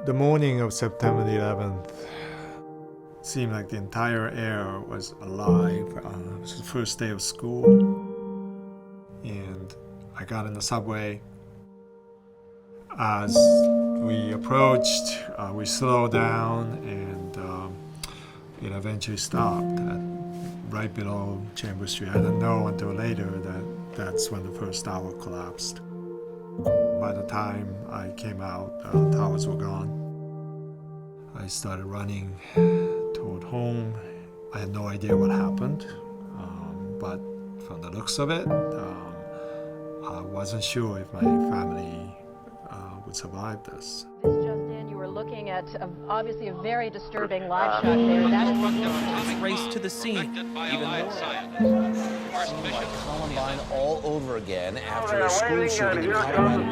The morning of September the 11th seemed like the entire air was alive. It was the first day of school, and I got in the subway. As we approached, we slowed down, and it eventually stopped right below Chambers Street. I didn't know until later that that's when the first tower collapsed. By the time I came out, the towers were gone. I started running toward home. I had no idea what happened, but from the looks of it, I wasn't sure if my family would survive this. This just in, you were looking at obviously a very disturbing live shot there. That is race to the scene. Even more. Like Columbine all over again after a school shooting in Colorado.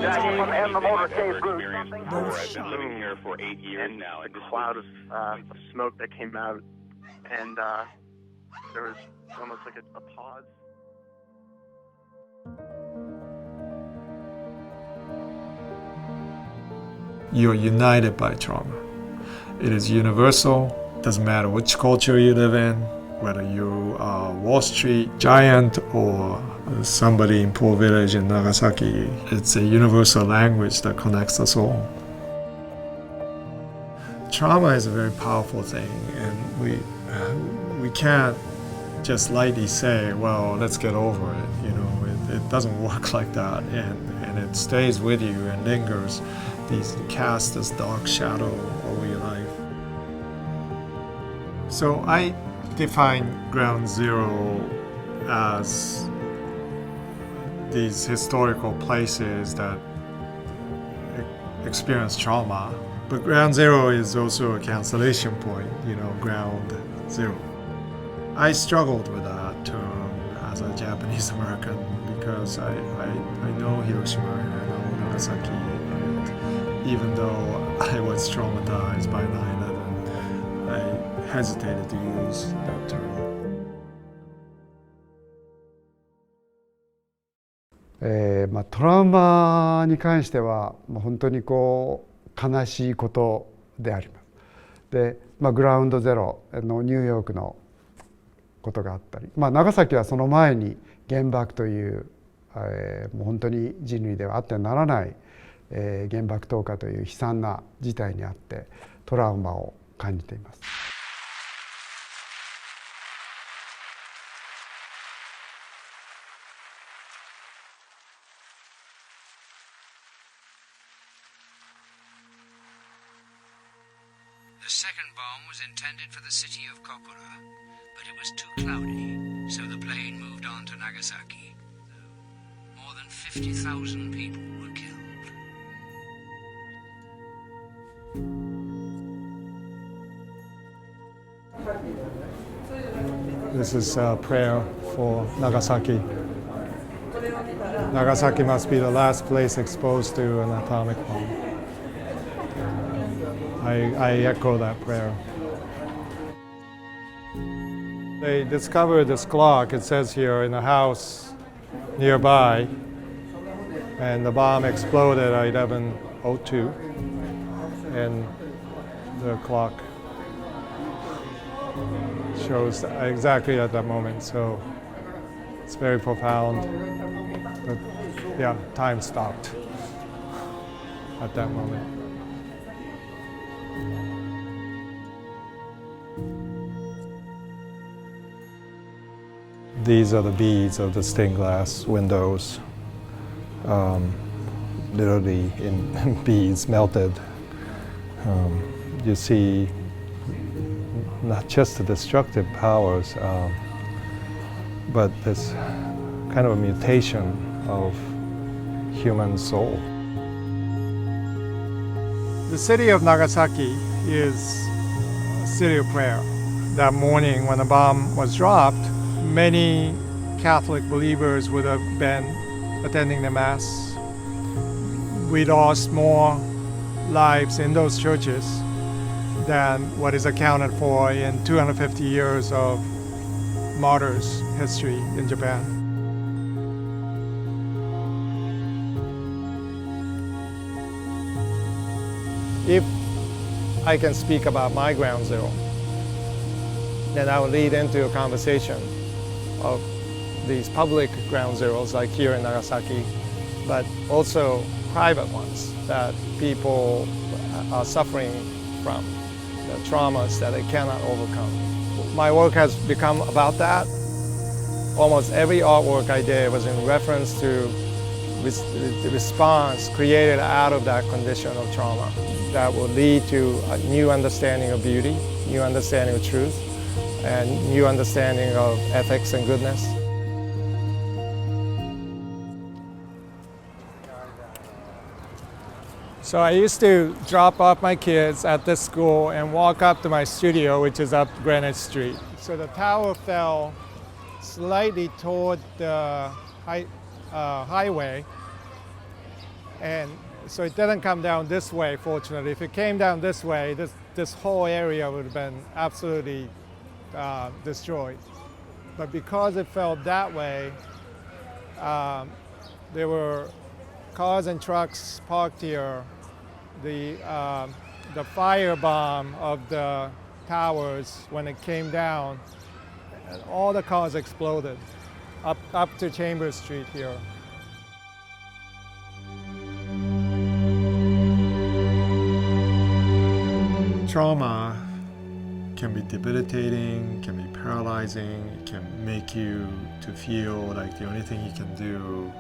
I've been living here for 8 years now. A cloud of smoke that came out, and there was almost like a pause. You are united by trauma. It is universal. Doesn't matter which culture you live in, whether you are Wall Street giant or somebody in poor village in Nagasaki. It's a universal language that connects us all. Trauma is a very powerful thing, and we can't just lightly say, well, let's get over it. You know, it doesn't work like that, and it stays with you and lingers. These cast this dark shadow over your life. So I define ground zero as these historical places that experience trauma. But ground zero is also a cancellation point, you know, ground zero. I struggled with that term as a Japanese American because I know Hiroshima and I know Nagasaki. Even though I was traumatized by 9/11, I hesitated to use that term. トラウマに関しては本当にこう悲しいことであります。で、グラウンドゼロのニューヨークのことがあったり、長崎はその前に原爆という、もう本当に人類ではあってはならない原爆投下という悲惨な事態にあってトラウマを感じています。The second bomb was intended for the city of Kokura, but it was too cloudy, so the plane moved on to Nagasaki. More than 50,000 people were killed. This is a prayer for Nagasaki. Nagasaki must be the last place exposed to an atomic bomb. I echo that prayer. They discovered this clock, it says here, in a house nearby, and the bomb exploded at 11:02, and the clock shows exactly at that moment, so it's very profound. But yeah, time stopped at that moment. These are the beads of the stained glass windows, literally in beads melted. You see not just the destructive powers, but this kind of a mutation of human soul. The city of Nagasaki is a city of prayer. That morning when the bomb was dropped, many Catholic believers would have been attending the Mass. We lost more lives in those churches than what is accounted for in 250 years of martyrs' history in Japan. If I can speak about my ground zero. Then I will lead into a conversation of these public ground zeros, like here in Nagasaki, but also private ones that people are suffering from, the traumas that they cannot overcome. My work has become about that. Almost every artwork I did was in reference to the response created out of that condition of trauma that will lead to a new understanding of beauty, new understanding of truth, and new understanding of ethics and goodness. So I used to drop off my kids at this school and walk up to my studio, which is up Greenwich Street. So the tower fell slightly toward the highway, and so it didn't come down this way, fortunately. If it came down this way, this whole area would have been absolutely destroyed. But because it fell that way, there were cars and trucks parked here. The firebomb of the towers, when it came down, all the cars exploded up to Chambers Street here. Trauma can be debilitating, can be paralyzing, it can make you to feel like the only thing you can do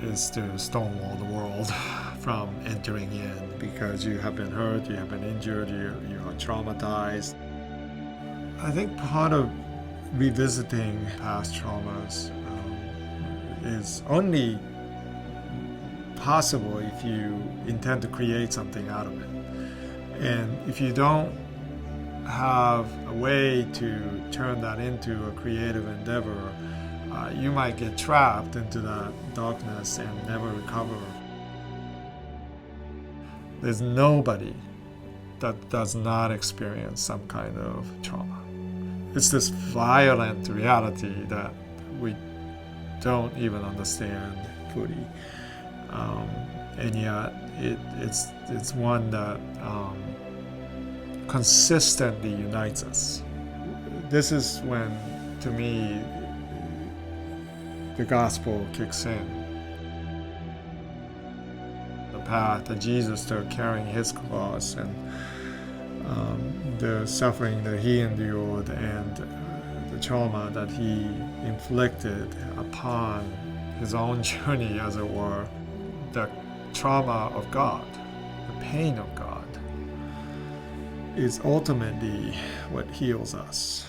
is to stonewall the world from entering in because you have been hurt, you have been injured, you are traumatized. I think part of revisiting past traumas is only possible if you intend to create something out of it. And if you don't have a way to turn that into a creative endeavor, you might get trapped into that darkness and never recover. There's nobody that does not experience some kind of trauma. It's this violent reality that we don't even understand fully. And yet it's one that consistently unites us. This is when, to me, the gospel kicks in. The path that Jesus took carrying his cross and the suffering that he endured and the trauma that he inflicted upon his own journey, as it were, the trauma of God, the pain of God, is ultimately what heals us.